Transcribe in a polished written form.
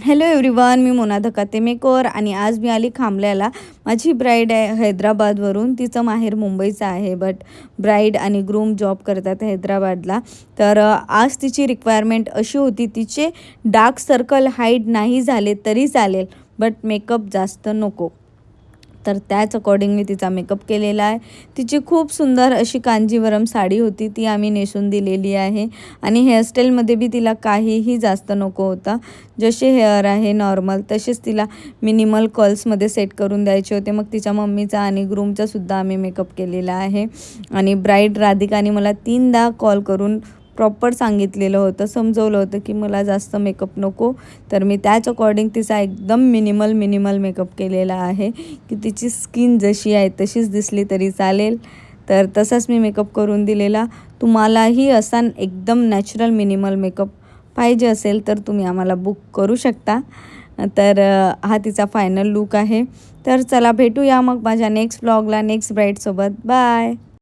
Hello everyone, मी Mona Dhakate maker आणि आज मी आली खामल्याला. माझी ब्राईड आहे हैदराबादवरून. तिचं माहेर मुंबईचं आहे, बट ब्राईड आणि ग्रूम जॉब करतात हैदराबादला. तर आज तिची रिक्वायरमेंट अशी होती, तिचे डार्क सर्कल हाईड नाही झाले तरी चालेल, बट मेकअप जास्त नको. तर त्याच अकॉर्डिंगली तिचा मेकअप केलेला आहे. तिची खूप सुंदर अशी कांजीवरम साडी होती, ती आम्ही नेसून दिलेली आहे. आणि हेअरस्टाईलमध्ये बी तिला काहीही जास्त नको होता. जसे हेअर आहे नॉर्मल तसेच तिला मिनिमल कर्ल्समध्ये सेट करून द्यायचे होते. मग तिच्या मम्मीचा आणि ग्रूमचा सुद्धा आम्ही मेकअप केलेला आहे. आणि ब्राईड राधिकाने मला 3दा कॉल करून प्रॉपर सांगितलेलं होतं, समजवलं होतं की मला जास्त मेकअप नको. तर मी त्याच अकॉर्डिंग तिचा एकदम मिनिमल मेकअप केलेला आहे की तिची स्किन जशी आहे तशीच दिसली तरी चालेल. तर तसाच मी मेकअप करून दिलेला. तुम्हालाही असा एकदम नॅचरल मिनिमल मेकअप पाहिजे असेल तर तुम्ही आम्हाला बुक करू शकता. तर हा तिचा फायनल लूक आहे. तर चला भेटूया मग माझ्या नेक्स्ट व्लॉगला नेक्स्ट ब्राईडसोबत. बाय.